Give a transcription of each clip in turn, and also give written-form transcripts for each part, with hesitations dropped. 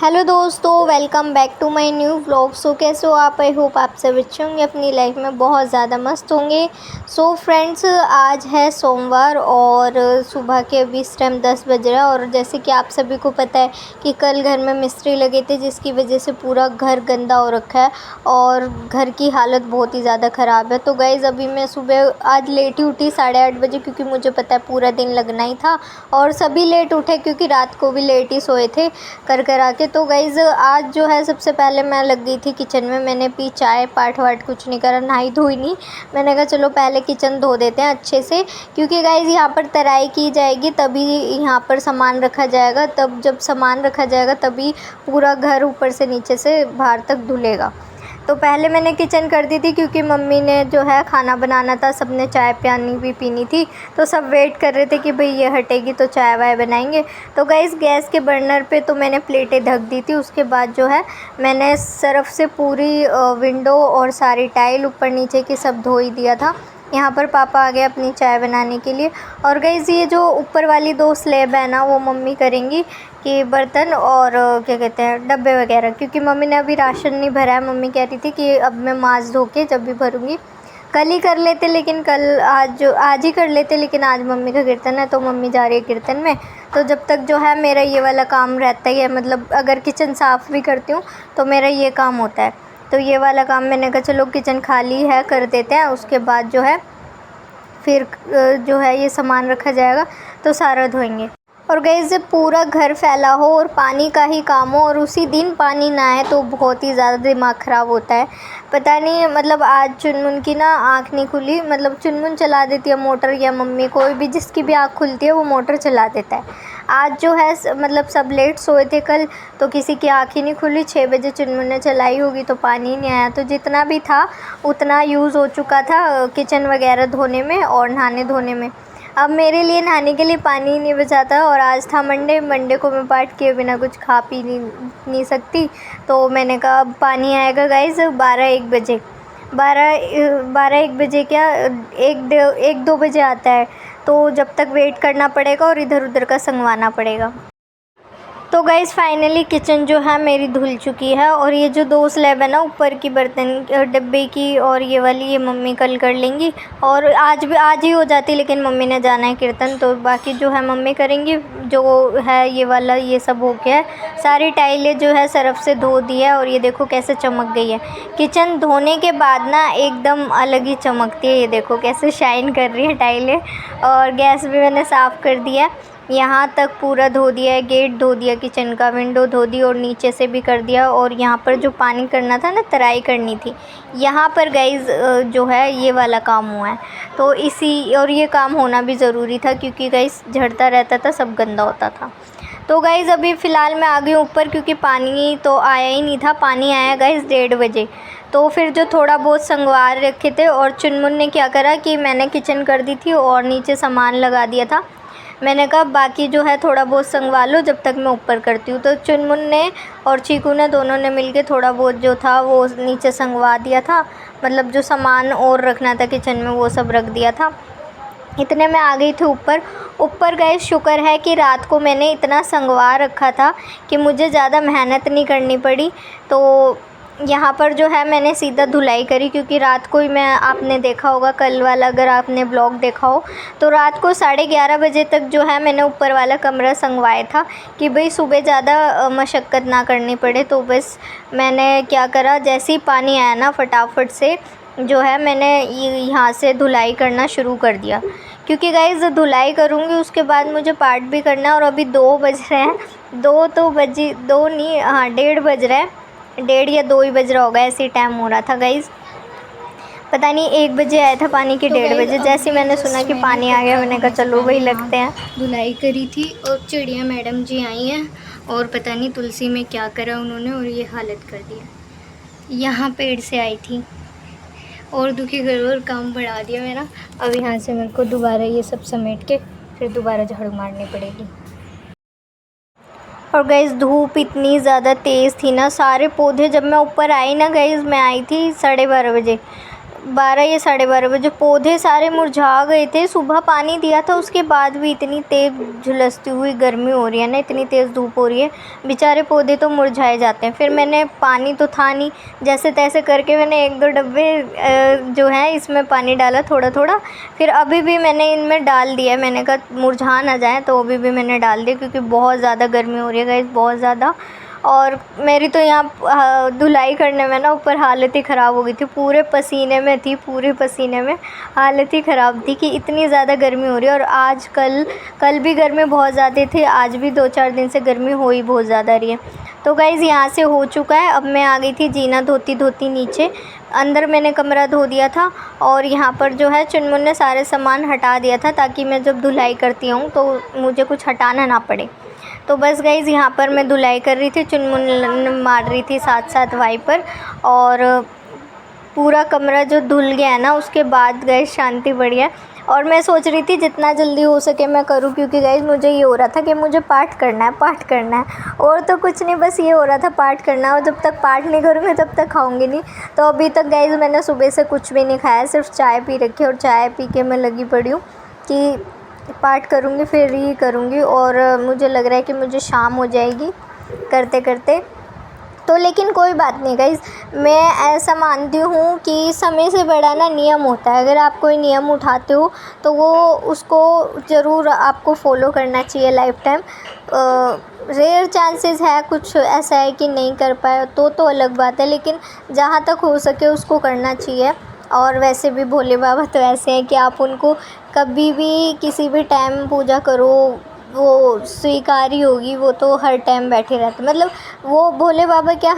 Hello दोस्तों, welcome back to my new vlog. So कैसे हो आप? आई होप आप सब अच्छे होंगे, अपनी लाइफ में बहुत ज़्यादा मस्त होंगे। सो फ्रेंड्स, आज है सोमवार और सुबह के अभी इस टाइम 10 बज रहा है। और जैसे कि आप सभी को पता है कि कल घर में मिस्त्री लगे थे, जिसकी वजह से पूरा घर गंदा हो रखा है और घर की हालत बहुत ही ज़्यादा ख़राब है। तो गाइज़, अभी मैं सुबह आज लेट ही उठी 8:30 बजे, क्योंकि मुझे पता है पूरा दिन लगना ही था। और सभी लेट उठे क्योंकि रात को भी लेट ही सोए थे कर आके। तो गाइज़, आज जो है सबसे पहले मैं लग गई थी किचन में। मैंने पी चाय, पाठ वाठ कुछ नहीं करा, नहाई धोई नहीं। मैंने कहा चलो पहले किचन धो देते हैं अच्छे से, क्योंकि गाइज़ यहाँ पर तराई की जाएगी तभी यहाँ पर सामान रखा जाएगा। तब जब सामान रखा जाएगा तभी पूरा घर ऊपर से नीचे से बाहर तक धुलेगा। तो पहले मैंने किचन कर दी थी, क्योंकि मम्मी ने जो है खाना बनाना था, सबने चाय पानी भी पीनी थी। तो सब वेट कर रहे थे कि भाई ये हटेगी तो चाय वाय बनाएंगे। तो गाइस, गैस के बर्नर पे तो मैंने प्लेटें ढक दी थी। उसके बाद जो है मैंने सर्फ से पूरी विंडो और सारी टाइल ऊपर नीचे की सब धो ही दिया था। यहाँ पर पापा आ गए अपनी चाय बनाने के लिए। और गाइस, ये जो ऊपर वाली 2 स्लैब है ना, वो मम्मी करेंगी कि बर्तन और क्या कहते हैं डब्बे वगैरह, क्योंकि मम्मी ने अभी राशन नहीं भरा है। मम्मी कह रही थी कि अब मैं मांज धो के जब भी भरूँगी, कल ही कर लेते, लेकिन आज ही कर लेते, लेकिन आज मम्मी का कीर्तन है तो मम्मी जा रही है कीर्तन में। तो जब तक जो है मेरा ये वाला काम रहता ही है, मतलब अगर किचन साफ़ भी करती हूँ तो मेरा ये काम होता है। तो ये वाला काम मैंने कहा चलो किचन खाली है कर देते हैं, उसके बाद जो है फिर जो है ये सामान रखा जाएगा तो सारा धोएंगे। और गाइस, जब पूरा घर फैला हो और पानी का ही काम हो और उसी दिन पानी ना आए तो बहुत ही ज़्यादा दिमाग ख़राब होता है। पता नहीं, मतलब आज चुनमुन की ना आँख नहीं खुली, मतलब चुनमुन चला देती है मोटर, या मम्मी कोई भी जिसकी भी आँख खुलती है वो मोटर चला देता है। आज जो है मतलब सब लेट सोए थे कल, तो किसी की आँख ही नहीं खुली। 6 बजे चुनमुन ने चलाई होगी तो पानी ही नहीं आया। तो जितना भी था उतना यूज़ हो चुका था किचन वगैरह धोने में और नहाने धोने में। अब मेरे लिए नहाने के लिए पानी ही नहीं बचा था। और आज था मंडे को मैं पाठ किए बिना कुछ खा पी नहीं सकती। तो मैंने कहा अब पानी आएगा गाइज़ 12-1 बजे, 12-1 बजे क्या 1-2 बजे आता है। तो जब तक वेट करना पड़ेगा और इधर उधर का संगवाना पड़ेगा। तो गाइज़, फाइनली किचन जो है मेरी धुल चुकी है। और ये जो 2 स्लैब है ना ऊपर की बर्तन डब्बे की और ये वाली, ये मम्मी कल कर लेंगी। और आज ही हो जाती, लेकिन मम्मी ने जाना है कीर्तन, तो बाकी जो है मम्मी करेंगी। जो है ये वाला ये सब हो गया है। सारी टाइलें जो है सर्फ़ से धो दी है और ये देखो कैसे चमक गई है। किचन धोने के बाद ना एकदम अलग ही चमकती है। ये देखो कैसे शाइन कर रही है टाइलें। और गैस भी मैंने साफ़ कर दिया है, यहाँ तक पूरा धो दिया है। गेट धो दिया, किचन का विंडो धो दी और नीचे से भी कर दिया। और यहाँ पर जो पानी करना था ना, तराई करनी थी, यहाँ पर गाइज़ जो है ये वाला काम हुआ है। तो और ये काम होना भी ज़रूरी था, क्योंकि गाइज़ झड़ता रहता था, सब गंदा होता था। तो गाइज़, अभी फ़िलहाल मैं आ गई ऊपर, क्योंकि पानी तो आया ही नहीं था। पानी आया गाइज़ 1:30 बजे। तो फिर जो थोड़ा बहुत संगवार रखे थे, और चुनमुन ने क्या करा कि मैंने किचन कर दी थी और नीचे सामान लगा दिया था। मैंने कहा बाकी जो है थोड़ा बहुत संगवा लो जब तक मैं ऊपर करती हूँ। तो चुनमुन ने और चीकू ने दोनों ने मिलके थोड़ा बहुत जो था वो नीचे संगवा दिया था। मतलब जो सामान और रखना था किचन में वो सब रख दिया था। इतने में आ गई थी ऊपर गए। शुक्र है कि रात को मैंने इतना संगवा रखा था कि मुझे ज़्यादा मेहनत नहीं करनी पड़ी। तो यहाँ पर जो है मैंने सीधा धुलाई करी, क्योंकि रात को ही आपने देखा होगा कल वाला, अगर आपने ब्लॉग देखा हो तो रात को 11:30 बजे तक जो है मैंने ऊपर वाला कमरा संगवाया था, कि भाई सुबह ज़्यादा मशक्क़त ना करनी पड़े। तो बस मैंने क्या करा, जैसे ही पानी आया ना फटाफट से जो है मैंने यहाँ से धुलाई करना शुरू कर दिया, क्योंकि गाइज़ धुलाई करूँगी उसके बाद मुझे पाठ भी करना है। और अभी 2 बज रहे हैं, 2 तो बजे 2 नहीं, हाँ 1:30 बज रहा है, 1:30 या 2 ही बज रहा होगा, ऐसे ही टाइम हो रहा था गाइज़। पता नहीं 1 बजे आया था पानी के, 1:30 बजे जैसे ही मैंने सुना कि पानी आ गया, मैंने कहा चलो वही लगते हैं। धुलाई करी थी और चिड़िया मैडम जी आई हैं और पता नहीं तुलसी में क्या करा उन्होंने और ये हालत कर दिया। यहाँ पेड़ से आई थी और दुखी घर और काम बढ़ा दिया मेरा। अब यहाँ से मेरे को दोबारा ये सब समेट के फिर दोबारा झाड़ू मारनी पड़ेगी। और गाइज़, धूप इतनी ज़्यादा तेज़ थी ना, सारे पौधे, जब मैं ऊपर आई ना गाइज़, मैं आई थी 12:30 बजे, 12 या 12:30 बजे पौधे सारे मुरझा गए थे। सुबह पानी दिया था, उसके बाद भी इतनी तेज़ झुलसती हुई गर्मी हो रही है ना, इतनी तेज़ धूप हो रही है, बेचारे पौधे तो मुरझाए जाते हैं। फिर मैंने, पानी तो था नहीं, जैसे तैसे करके मैंने 1-2 डब्बे जो हैं इसमें पानी डाला थोड़ा थोड़ा। फिर अभी भी मैंने इनमें डाल दिया, मैंने कहा मुरझा ना जाए, तो अभी भी मैंने डाल दिया, क्योंकि बहुत ज़्यादा गर्मी हो रही है गाइस, बहुत ज़्यादा। और मेरी तो यहाँ धुलाई करने में ना ऊपर हालत ही ख़राब हो गई थी, पूरे पसीने में थी, पूरे पसीने में हालत ही ख़राब थी कि इतनी ज़्यादा गर्मी हो रही है। और आज कल भी गर्मी बहुत ज़्यादा थी, आज भी 2-4 दिन से गर्मी हो ही बहुत ज़्यादा रही है। तो गाइज़ यहाँ से हो चुका है। अब मैं आ गई थी जीना धोती धोती नीचे, अंदर मैंने कमरा धो दिया था, और यहाँ पर जो है चुनमुन ने सारे सामान हटा दिया था, ताकि मैं जब धुलाई करती हूँ तो मुझे कुछ हटाना ना पड़े। तो बस गाइज़ यहाँ पर मैं धुलाई कर रही थी, चुनमुन मार रही थी साथ साथ वाइपर, और पूरा कमरा जो धुल गया है ना, उसके बाद गाइज़ शांति बढ़ी है। और मैं सोच रही थी जितना जल्दी हो सके मैं करूँ, क्योंकि गाइज़ मुझे ये हो रहा था कि मुझे पाठ करना है, पाठ करना है, और तो कुछ नहीं, बस ये हो रहा था पाठ करना है। और जब तक पाठ नहीं करूँगी तब तक खाऊंगी नहीं। तो अभी तक गाइज़ मैंने सुबह से कुछ भी नहीं खाया, सिर्फ चाय पी रखी है, और चाय पी के मैं लगी पड़ी हूँ कि पाठ करूँगी, फिर ही करूँगी। और मुझे लग रहा है कि मुझे शाम हो जाएगी करते करते। तो लेकिन कोई बात नहीं गाइज़, मैं ऐसा मानती हूँ कि समय से बड़ा ना नियम होता है। अगर आप कोई नियम उठाते हो तो वो उसको ज़रूर आपको फॉलो करना चाहिए लाइफ टाइम। रेयर चांसेस है, कुछ ऐसा है कि नहीं कर पाए तो अलग बात है, लेकिन जहाँ तक हो सके उसको करना चाहिए। और वैसे भी भोले बाबा तो ऐसे हैं कि आप उनको कभी भी किसी भी टाइम पूजा करो, वो स्वीकार ही होगी, वो तो हर टाइम बैठे रहते, मतलब वो भोले बाबा क्या,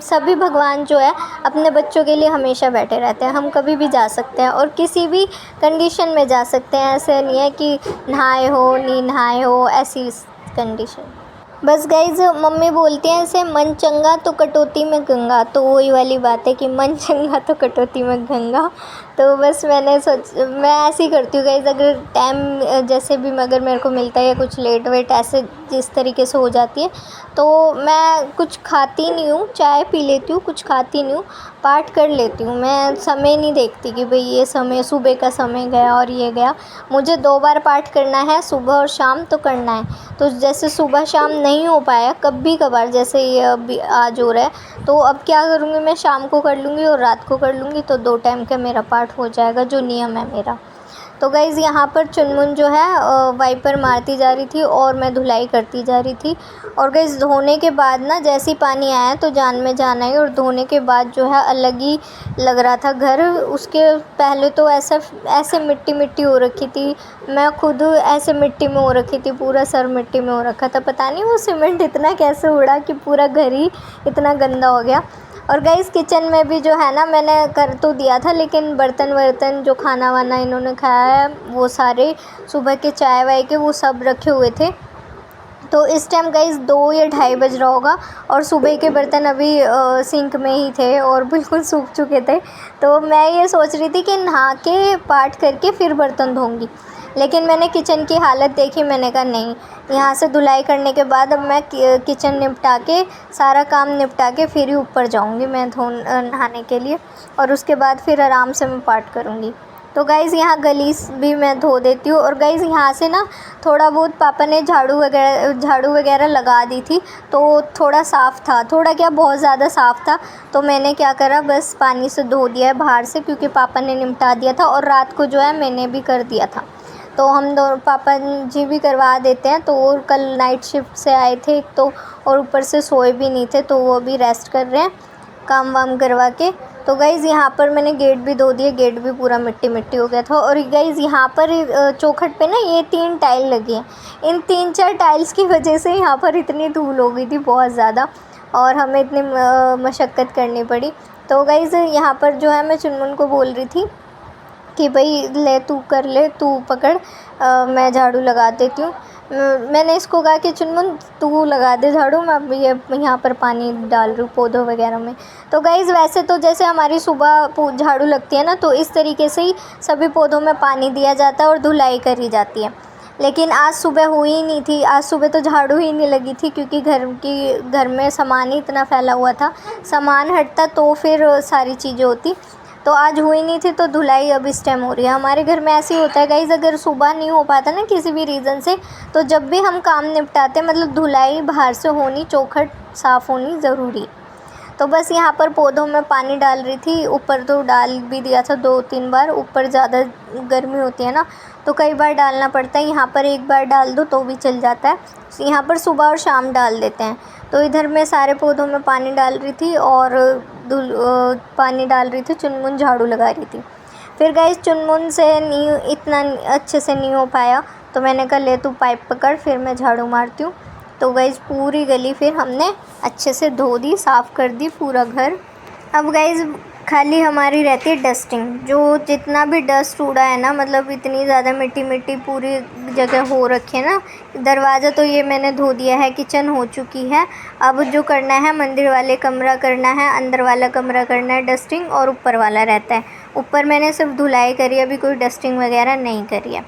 सभी भगवान जो है अपने बच्चों के लिए हमेशा बैठे रहते हैं। हम कभी भी जा सकते हैं और किसी भी कंडीशन में जा सकते हैं, ऐसे नहीं है कि नहाए हो नहीं नहाए हो, ऐसी कंडीशन। बस गाइज़ मम्मी बोलती हैं ऐसे, मन चंगा तो कटौती में गंगा, तो वही वाली बात है कि मन चंगा तो कटौती में गंगा। तो बस मैं ऐसे ही करती हूँ गाइज़, अगर टाइम जैसे भी अगर मेरे को मिलता है या कुछ लेट वेट ऐसे जिस तरीके से हो जाती है, तो मैं कुछ खाती नहीं हूँ, चाय पी लेती हूँ, कुछ खाती नहीं हूँ, पाठ कर लेती हूँ। मैं समय नहीं देखती कि भाई ये समय, सुबह का समय गया और ये गया। मुझे 2 बार पाठ करना है, सुबह और शाम तो करना है। तो जैसे सुबह शाम नहीं हो पाया कभी कभार, जैसे ये अभी आज हो रहा है, तो अब क्या करूँगी, मैं शाम को कर लूँगी और रात को कर लूँगी, तो 2 टाइम का मेरा पाठ हो जाएगा, जो नियम है मेरा। तो गाइज़ यहाँ पर चुनमुन जो है वाइपर मारती जा रही थी और मैं धुलाई करती जा रही थी। और गाइज़ धोने के बाद ना, जैसे ही पानी आया तो जान में जान आई, और धोने के बाद जो है अलग ही लग रहा था घर। उसके पहले तो ऐसे मिट्टी मिट्टी हो रखी थी, मैं खुद ऐसे मिट्टी में हो रखी थी, पूरा सर मिट्टी में हो रखा था। पता नहीं वो सीमेंट इतना कैसे उड़ा कि पूरा घर ही इतना गंदा हो गया। और गाइस किचन में भी जो है ना, मैंने कर तो दिया था, लेकिन बर्तन वर्तन जो खाना वाना इन्होंने खाया है वो सारे सुबह के चाय वाय के वो सब रखे हुए थे। तो इस टाइम गाइस 2 या 2:30 बज रहा होगा, और सुबह के बर्तन अभी सिंक में ही थे और बिल्कुल सूख चुके थे। तो मैं ये सोच रही थी कि नहा के पाठ करके फिर बर्तन धोऊंगी, लेकिन मैंने किचन की हालत देखी, मैंने कहा नहीं, यहाँ से धुलाई करने के बाद अब मैं किचन निपटा के, सारा काम निपटा के फिर ही ऊपर जाऊँगी मैं नहाने के लिए, और उसके बाद फिर आराम से मैं पाठ करूँगी। तो गाइज़ यहाँ गली भी मैं धो देती हूँ। और गाइज़ यहाँ से ना थोड़ा बहुत पापा ने झाड़ू वगैरह लगा दी थी, तो थोड़ा साफ़ था, थोड़ा क्या बहुत ज़्यादा साफ़ था। तो मैंने क्या करा, बस पानी से धो दिया है बाहर से, क्योंकि पापा ने निपटा दिया था, और रात को जो है मैंने भी कर दिया था। तो हम दो पापा जी भी करवा देते हैं। तो वो कल नाइट शिफ्ट से आए थे एक तो, और ऊपर से सोए भी नहीं थे, तो वो भी रेस्ट कर रहे हैं काम वाम करवा के। तो गाइज़ यहाँ पर मैंने गेट भी धो दिए, गेट भी पूरा मिट्टी मिट्टी हो गया था। और गाइज़ यहाँ पर चौखट पे ना ये 3 टाइल लगी हैं, इन 3-4 टाइल्स की वजह से यहाँ पर इतनी धूल हो गई थी बहुत ज़्यादा, और हमें इतनी मशक्क़त करनी पड़ी। तो गाइज़ यहाँ पर जो है मैं चुनमुन को बोल रही थी कि भाई ले तू कर ले, तू पकड़, मैं झाड़ू लगा देती हूँ। मैंने इसको कहा कि चुनमुन तू लगा दे झाड़ू, मैं ये यहाँ पर पानी डाल रही हूँ पौधों वगैरह में। तो गाइज़ वैसे तो जैसे हमारी सुबह झाड़ू लगती है ना, तो इस तरीके से ही सभी पौधों में पानी दिया जाता है और धुलाई करी जाती है। लेकिन आज सुबह हुई ही नहीं थी, आज सुबह तो झाड़ू ही नहीं लगी थी, क्योंकि घर में सामान ही इतना फैला हुआ था, सामान हटता तो फिर सारी चीज़ें होती। तो आज हुई नहीं थी तो धुलाई अब इस टाइम हो रही है। हमारे घर में ऐसे ही होता है गाइज़, अगर सुबह नहीं हो पाता ना किसी भी रीज़न से, तो जब भी हम काम निपटाते हैं मतलब धुलाई बाहर से होनी, चौखट साफ़ होनी ज़रूरी। तो बस यहाँ पर पौधों में पानी डाल रही थी। ऊपर तो डाल भी दिया था 2-3 बार, ऊपर ज़्यादा गर्मी होती है ना तो कई बार डालना पड़ता है। यहाँ पर एक बार डाल दो तो भी चल जाता है। यहाँ पर सुबह और शाम डाल देते हैं। तो इधर मैं सारे पौधों में पानी डाल रही थी और पानी डाल रही थी, चुनमुन झाड़ू लगा रही थी। फिर गाइस चुनमुन से नहीं इतना अच्छे से नहीं हो पाया तो मैंने कहा ले तू पाइप पकड़, फिर मैं झाड़ू मारती हूँ। तो गाइस पूरी गली फिर हमने अच्छे से धो दी, साफ़ कर दी पूरा घर। अब गाइस खाली हमारी रहती है डस्टिंग, जो जितना भी डस्ट उड़ा है ना, मतलब इतनी ज़्यादा मिट्टी मिट्टी पूरी जगह हो रखी है ना। दरवाज़ा तो ये मैंने धो दिया है, किचन हो चुकी है। अब जो करना है मंदिर वाले कमरा करना है, अंदर वाला कमरा करना है डस्टिंग, और ऊपर वाला रहता है। ऊपर मैंने सिर्फ धुलाई करी है, अभी कोई डस्टिंग वगैरह नहीं करी है।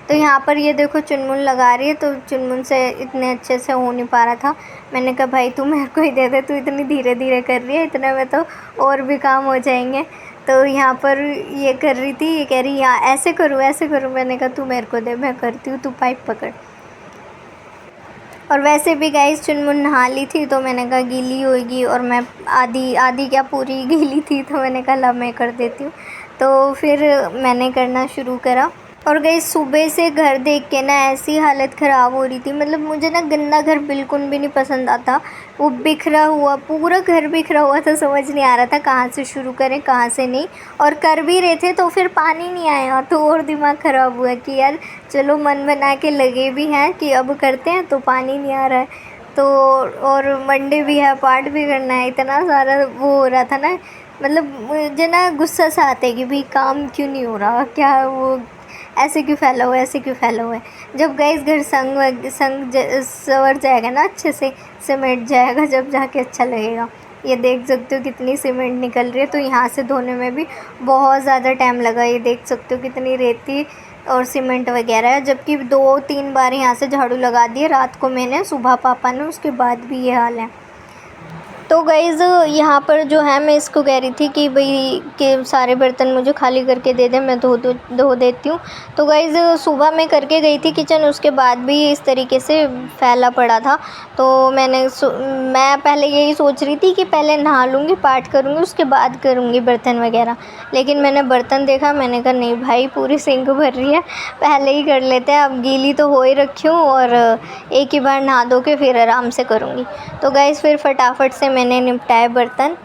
तो यहाँ पर ये देखो चुनमुन लगा रही है, तो चुनमुन से इतने अच्छे से हो नहीं पा रहा था। मैंने कहा भाई तू मेरे को ही दे दे, तू इतनी धीरे धीरे कर रही है, इतने में तो और भी काम हो जाएंगे। तो यहाँ पर ये कर रही थी, ये कह रही यहाँ ऐसे करूँ ऐसे करूँ। मैंने कहा तू मेरे को दे, मैं करती हूँ, तू पाइप पकड़। और वैसे भी गाइस चुनमुन नहा ली थी तो मैंने कहा गीली होएगी, और मैं आधी आधी क्या पूरी गीली थी, तो मैंने कहा ला मैं कर देती हूँ। तो फिर मैंने करना शुरू करा। और गाइस सुबह से घर देख के ना ऐसी हालत ख़राब हो रही थी, मतलब मुझे ना गंदा घर बिल्कुल भी नहीं पसंद आता। वो बिखरा हुआ, पूरा घर बिखरा हुआ था, समझ नहीं आ रहा था कहाँ से शुरू करें कहाँ से नहीं। और कर भी रहे थे तो फिर पानी नहीं आया, तो और दिमाग ख़राब हुआ कि यार चलो मन बना के लगे भी हैं कि अब करते हैं तो पानी नहीं आ रहा है। तो और मंडे भी है, पाठ भी करना है, इतना सारा वो हो रहा था ना, मतलब मुझे ना गुस्सा सा आता है कि भाई काम क्यों नहीं हो रहा, क्या वो ऐसे क्यों फैला हुआ है, ऐसे क्यों फैला हुआ है। जब गाइस घर संवर जाएगा ना, अच्छे से सिमट जाएगा, जब जाके अच्छा लगेगा। ये देख सकते हो कितनी सीमेंट निकल रही है, तो यहाँ से धोने में भी बहुत ज़्यादा टाइम लगा। ये देख सकते हो कितनी रेती और सीमेंट वगैरह है, जबकि 2-3 बार यहाँ से झाड़ू लगा दिए रात को मैंने, सुबह पापा ने, उसके बाद भी ये हाल है। तो गाइज़ यहाँ पर जो है मैं इसको कह रही थी कि भाई कि सारे बर्तन मुझे खाली करके दे दे, मैं धो देती हूँ। तो गाइज़ सुबह मैं करके गई थी किचन, उसके बाद भी इस तरीके से फैला पड़ा था। तो मैं पहले यही सोच रही थी कि पहले नहा लूँगी, पाठ करूँगी, उसके बाद करूँगी बर्तन वगैरह। लेकिन मैंने बर्तन देखा, मैंने कहा नहीं भाई पूरी सिंक भर रही है, पहले ही कर लेते हैं। अब गीली तो हो ही रखी हूँ और एक ही बार नहा धो के फिर आराम से करूँगी। तो गाइज़ फिर फटाफट से मैंने निपटाए बर्तन।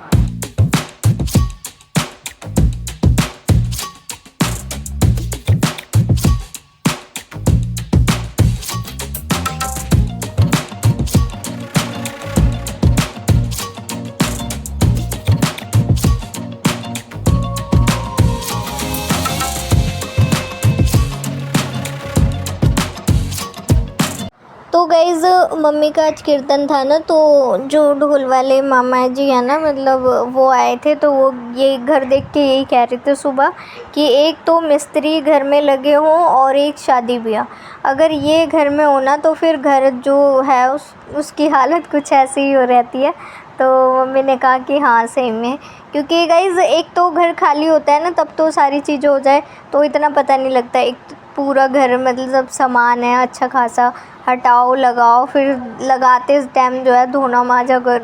तो गाइज़ मम्मी का आज कीर्तन था ना, तो जो ढोल वाले मामा जी हैं ना, मतलब वो आए थे, तो वो ये घर देख के यही कह रहे थे सुबह कि एक तो मिस्त्री घर में लगे हों और एक शादी ब्याह, अगर ये घर में होना तो फिर घर जो है उसकी हालत कुछ ऐसी ही हो रहती है। तो मम्मी ने कहा कि हाँ सही में, क्योंकि गाइज़ एक तो घर खाली होता है ना तब तो सारी चीज़ें हो जाए तो इतना पता नहीं लगता। एक तो पूरा घर मतलब सब सामान है अच्छा खासा, हटाओ लगाओ, फिर लगाते टाइम जो है धोना मांजा कर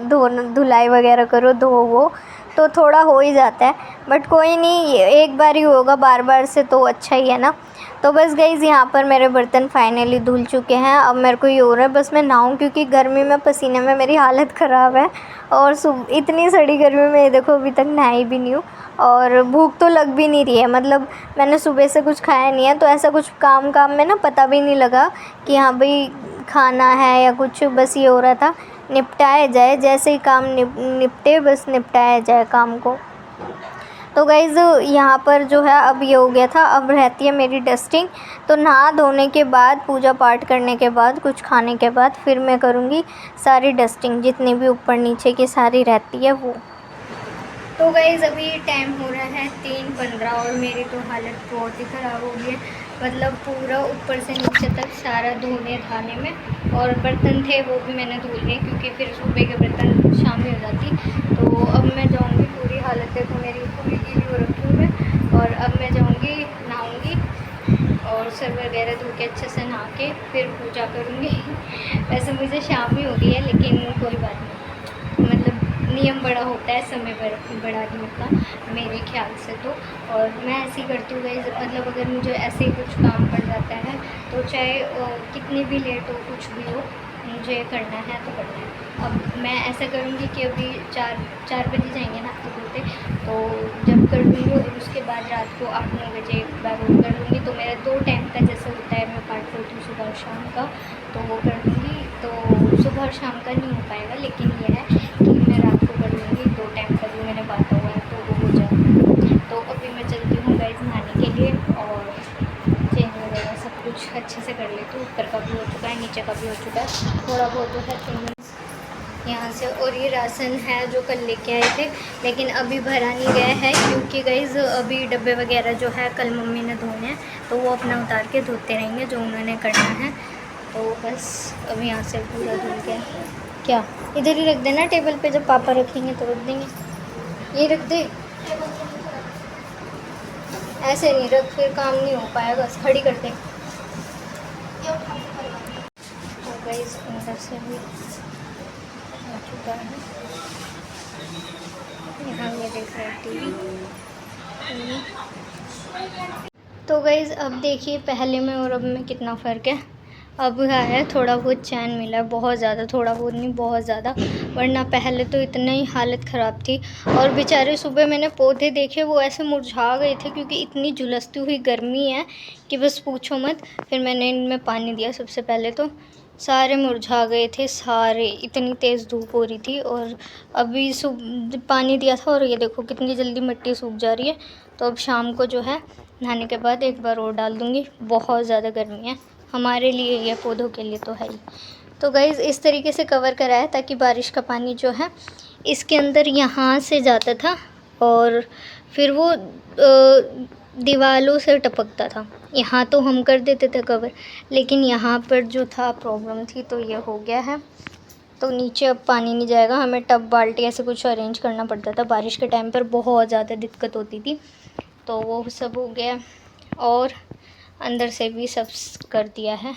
धुलाई वगैरह करो, धोवो, तो थोड़ा हो ही जाता है। बट कोई नहीं, एक बार ही होगा, बार बार से तो अच्छा ही है ना। तो बस गाइज़ यहाँ पर मेरे बर्तन फाइनली धुल चुके हैं। अब मेरे को ये हो रहा है बस मैं नहाऊँ, क्योंकि गर्मी में पसीने में मेरी हालत ख़राब है। और इतनी सड़ी गर्मी में ये देखो अभी तक नहाई भी नहीं हूँ, और भूख तो लग भी नहीं रही है, मतलब मैंने सुबह से कुछ खाया नहीं है, तो ऐसा कुछ काम में ना पता भी नहीं लगा कि हाँ भाई खाना है या कुछ। बस ये हो रहा था निपटाया जाए, जैसे ही काम निपटे बस निपटाया जाए काम को। तो गाइज़ यहाँ पर जो है अब ये हो गया था, अब रहती है मेरी डस्टिंग। तो नहा धोने के बाद, पूजा पाठ करने के बाद, कुछ खाने के बाद फिर मैं करूँगी सारी डस्टिंग, जितनी भी ऊपर नीचे की सारी रहती है वो। तो गाइज़ अभी टाइम हो रहा है 3:15 और मेरी तो हालत बहुत ही ख़राब हो गई है, मतलब पूरा ऊपर से नीचे तक सारा धोने धाने में। और बर्तन थे वो भी मैंने धो लिए, क्योंकि फिर सुबह के बर्तन शाम में हो जाती। तो अब मैं जाऊँगी, पूरी हालत देखो मेरी पूरी गीली हो रखी है। सर वगैरह धो के अच्छे से नहा के फिर पूजा करूँगी। वैसे मुझे शाम ही हो गई है, लेकिन कोई बात नहीं, मतलब नियम बड़ा होता है समय बढ़ाने का मेरे ख्याल से तो। और मैं ऐसे ही करती हूँ गाइस, मतलब अगर मुझे ऐसे ही कुछ काम पड़ जाता है तो चाहे कितनी भी लेट हो, कुछ भी हो, मुझे करना है तो करना है। अब मैं ऐसा करूँगी कि अभी 4 बजे जाएंगे ना धोते, तो जब कर लूँगी और उसके बाद रात को 8-9 बजे एक बार और कर लूँगी। तो मेरा 2 टाइम का जैसे होता है, मैं पाठ करती हूँ सुबह और शाम का, तो वो कर लूँगी। तो सुबह और शाम का नहीं हो पाएगा, लेकिन ये है कि मैं रात को कर लूँगी। 2 टाइम का जो मैंने बांटा हुआ है तो वो हो जाएगा। तो अभी मैं चलती हूँ गाइस नहाने के लिए, और चेंज वगैरह सब कुछ अच्छे से कर लेती हूँ। ऊपर का भी हो चुका है, नीचे का भी हो चुका है, थोड़ा बहुत जो है चेंज यहाँ से। और ये राशन है जो कल लेके आए थे, लेकिन अभी भरा नहीं गया है, क्योंकि गाइस अभी डब्बे वगैरह जो है कल मम्मी ने धोने हैं, तो वो अपना उतार के धोते रहेंगे जो उन्होंने करना है। तो बस अभी यहाँ से पूरा धुल गया। क्या इधर ही रख देना टेबल पे, जब पापा रखेंगे तो रख देंगे। ये रख दे, ऐसे नहीं रख, फिर काम नहीं हो पाएगा, खड़ी कर दे। तो गाइस अंदर से भी आ चुका है। यहाँ ये देख रहे टीवी। तो गाइस अब देखिए पहले में और अब में कितना फ़र्क है। अब है थोड़ा बहुत चैन मिला है, बहुत ज़्यादा, थोड़ा बहुत नहीं बहुत ज़्यादा, वरना पहले तो इतना ही हालत ख़राब थी। और बेचारे सुबह मैंने पौधे देखे, वो ऐसे मुरझा गए थे, क्योंकि इतनी झुलसती हुई गर्मी है कि बस पूछो मत। फिर मैंने इनमें पानी दिया सबसे पहले, तो सारे मुरझा गए थे सारे, इतनी तेज़ धूप हो रही थी। और अभी पानी दिया था और ये देखो कितनी जल्दी मिट्टी सूख जा रही है। तो अब शाम को जो है नहाने के बाद एक बार और डाल दूँगी। बहुत ज़्यादा गर्मी है हमारे लिए, या पौधों के लिए तो है ही। तो गाइज़ इस तरीके से कवर करा है ताकि बारिश का पानी जो है इसके अंदर यहाँ से जाता था, और फिर वो दीवारों से टपकता था। यहाँ तो हम कर देते थे कवर, लेकिन यहाँ पर जो था प्रॉब्लम थी, तो ये हो गया है। तो नीचे अब पानी नहीं जाएगा, हमें टब बाल्टी ऐसे कुछ अरेंज करना पड़ता था। बारिश के टाइम पर बहुत ज़्यादा दिक्कत होती थी, तो वो सब हो गया। और अंदर से भी सब कर दिया है।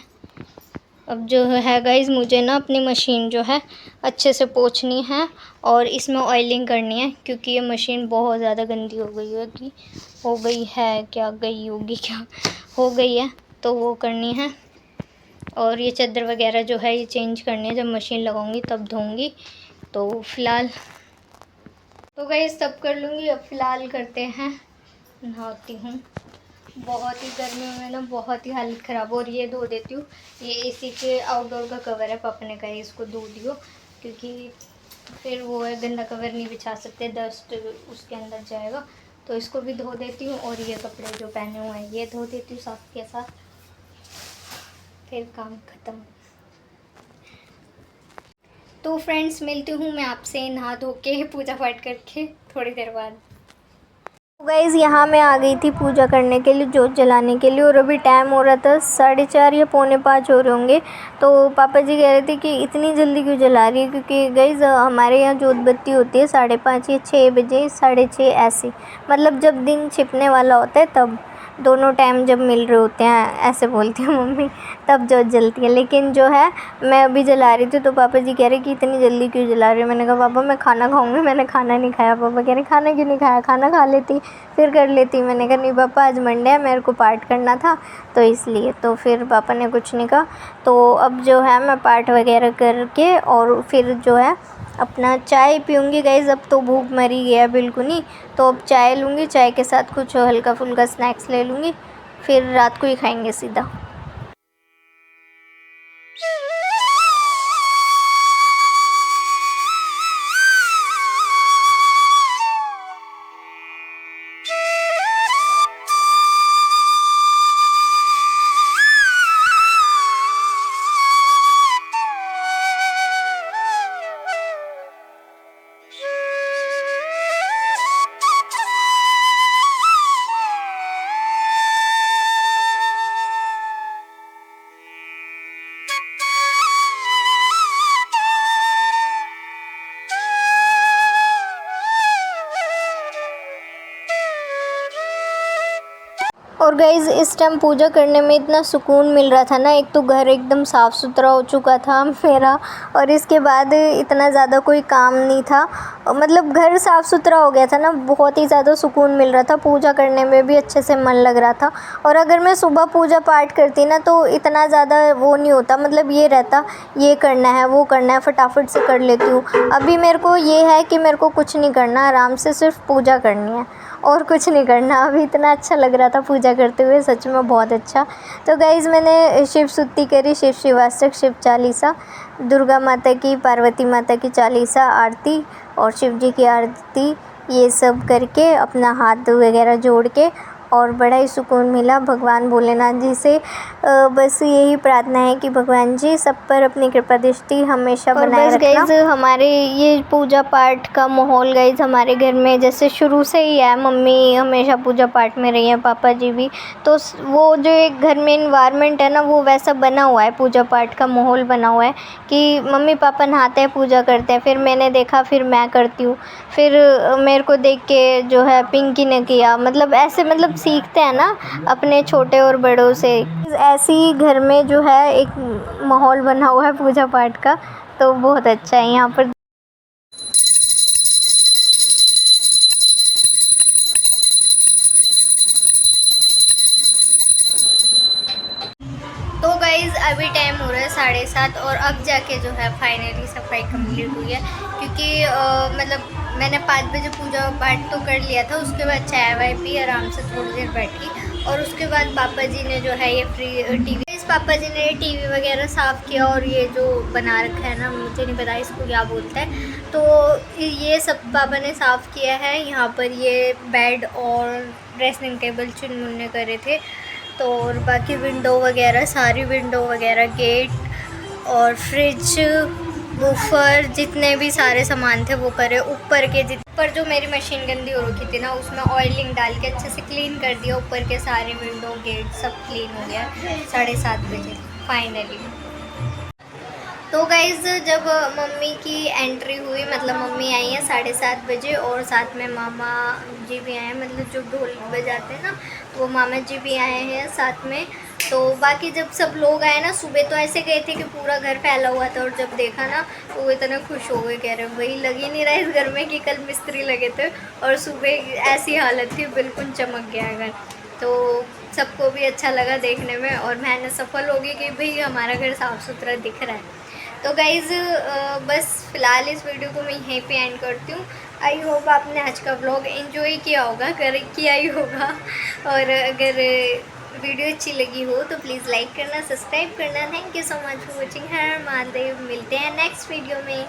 अब जो है गाइज़ मुझे ना अपनी मशीन जो है अच्छे से पोंछनी है और इसमें ऑयलिंग करनी है, क्योंकि ये मशीन बहुत ज़्यादा गंदी हो गई होगी, हो गई है क्या, गई होगी क्या, हो गई है, तो वो करनी है। और ये चादर वगैरह जो है ये चेंज करनी है, जब मशीन लगाऊंगी तब धोऊंगी। तो फ़िलहाल तो गाइज़ तब कर लूँगी, अब फ़िलहाल करते हैं, नहाती हूँ। बहुत ही गर्मी में ना बहुत ही हालत ख़राब। और ये धो देती हूँ, ये एसी के आउटडोर का कवर है, पापा ने कहा इसको धो दियो, क्योंकि फिर वो है गंदा कवर नहीं बिछा सकते, डस्ट उसके अंदर जाएगा। तो इसको भी धो देती हूँ, और ये कपड़े जो पहने हुए हैं ये धो देती हूँ साथ के साथ, फिर काम ख़त्म। तो फ्रेंड्स मिलती हूँ मैं आपसे नहा धो के पूजा पाठ करके थोड़ी देर बाद। गाइज़ यहाँ मैं आ गई थी पूजा करने के लिए, जोत जलाने के लिए, और अभी टाइम हो रहा था 4:30 या 4:45 हो रहे होंगे। तो पापा जी कह रहे थे कि इतनी जल्दी क्यों जला रही है, क्योंकि गाइज़ हमारे यहाँ जोत बत्ती होती है 5:30 या 6 बजे, 6:30 ऐसे, मतलब जब दिन छिपने वाला होता है तब, दोनों टाइम जब मिल रहे होते हैं, ऐसे बोलती है मम्मी, तब जोत जलती है। लेकिन जो है मैं अभी जला रही थी, तो पापा जी कह रहे कि इतनी जल्दी क्यों जला रही है। मैंने कहा पापा मैं खाना खाऊंगी, मैंने खाना नहीं खाया। पापा कह रहे खाना क्यों नहीं खाया, खाना खा लेती फिर कर लेती। मैंने कहा नहीं पापा आज मंडे है, मेरे को पाठ करना था तो इसलिए। तो फिर पापा ने कुछ नहीं कहा। तो अब जो है मैं पाठ वगैरह करके और फिर जो है अपना चाय पीऊँगी गाइज़। अब तो भूख मरी गया बिल्कुल ही, तो अब चाय लूँगी, चाय के साथ कुछ हल्का फुल्का स्नैक्स ले लूँगी, फिर रात को ही खाएंगे सीधा। और गाइज़ इस टाइम पूजा करने में इतना सुकून मिल रहा था ना। एक तो घर एकदम साफ़ सुथरा हो चुका था मेरा, और इसके बाद इतना ज़्यादा कोई काम नहीं था, मतलब घर साफ़ सुथरा हो गया था ना, बहुत ही ज़्यादा सुकून मिल रहा था। पूजा करने में भी अच्छे से मन लग रहा था। और अगर मैं सुबह पूजा पाठ करती ना तो इतना ज़्यादा वो नहीं होता, मतलब ये रहता ये करना है वो करना है, फटाफट से कर लेती हूँ। अभी मेरे को ये है कि मेरे को कुछ नहीं करना, आराम से सिर्फ पूजा करनी है और कुछ नहीं करना। अभी इतना अच्छा लग रहा था पूजा करते हुए, सच में बहुत अच्छा। तो गाइज़ मैंने शिव स्तुति करी, शिव शिवाष्टक, शिव चालीसा, दुर्गा माता की, पार्वती माता की चालीसा, आरती और शिव जी की आरती, ये सब करके अपना हाथ वगैरह जोड़ के, और बड़ा ही सुकून मिला भगवान भोलेनाथ जी से। बस यही प्रार्थना है कि भगवान जी सब पर अपनी कृपा दृष्टि हमेशा बनाए रखना। गाइज़ हमारे ये पूजा पाठ का माहौल गाइज़ हमारे घर में जैसे शुरू से ही है, मम्मी हमेशा पूजा पाठ में रही हैं, पापा जी भी, तो वो जो एक घर में इन्वायरमेंट है ना वो वैसा बना हुआ है, पूजा पाठ का माहौल बना हुआ है कि मम्मी पापा नहाते हैं, पूजा करते हैं, फिर मैंने देखा, फिर मैं करती हूँ, फिर मेरे को देख के जो है पिंकी ने किया, मतलब ऐसे मतलब सीखते हैं ना अपने छोटे और बड़ों से। ऐसे ही घर में जो है एक माहौल बना हुआ है पूजा पाठ का, तो बहुत अच्छा है यहाँ पर। तो गाइज़ अभी टाइम हो रहा है 7:30 और अब जाके जो है फाइनली सफाई कंप्लीट हुई है, क्योंकि मतलब मैंने 5 बजे पूजा पाठ तो कर लिया था, उसके बाद चाय वाय पी, आराम से थोड़ी देर बैठी, और उसके बाद पापा जी ने जो है ये फ्री टीवी, इस पापा जी ने ये टीवी वगैरह साफ़ किया, और ये जो बना रखा है ना, मुझे नहीं पता इसको क्या बोलते हैं, तो ये सब पापा ने साफ़ किया है। यहाँ पर ये बेड और ड्रेसिंग टेबल चुन-मुन्ने करे थे, तो और बाकी विंडो वगैरह, सारी विंडो वगैरह, गेट और फ्रिज, बूफर, जितने भी सारे सामान थे वो करे। ऊपर के ऊपर जो मेरी मशीन गंदी हो रखी थी ना, उसमें ऑयलिंग डाल के अच्छे से क्लीन कर दिया, ऊपर के सारे विंडो गेट सब क्लीन हो गया 7:30 बजे फाइनली। तो गाइज़ जब मम्मी की एंट्री हुई, मतलब मम्मी आई हैं 7:30 बजे, और साथ में मामा जी भी आए हैं, मतलब जो ढोल बजाते हैं ना वो मामा जी भी आए हैं साथ में। तो बाकी जब सब लोग आए ना, सुबह तो ऐसे गए थे कि पूरा घर फैला हुआ था, और जब देखा ना तो वो इतना खुश हो गए, कह रहे वही लग ही नहीं रहा इस घर में कि कल मिस्त्री लगे थे, और सुबह ऐसी हालत थी बिल्कुल चमक गया घर। तो सबको भी अच्छा लगा देखने में, और मेहनत सफल होगी कि भाई हमारा घर साफ़ सुथरा दिख रहा है। तो गाइज़ बस फ़िलहाल इस वीडियो को मैं यहीं पे एंड करती हूँ। आई होप आपने आज का व्लॉग एंजॉय किया होगा, किया ही होगा, और अगर वीडियो अच्छी लगी हो तो प्लीज़ लाइक करना, सब्सक्राइब करना। Thank you so much for watching. हर महादेव, मिलते हैं नेक्स्ट वीडियो में।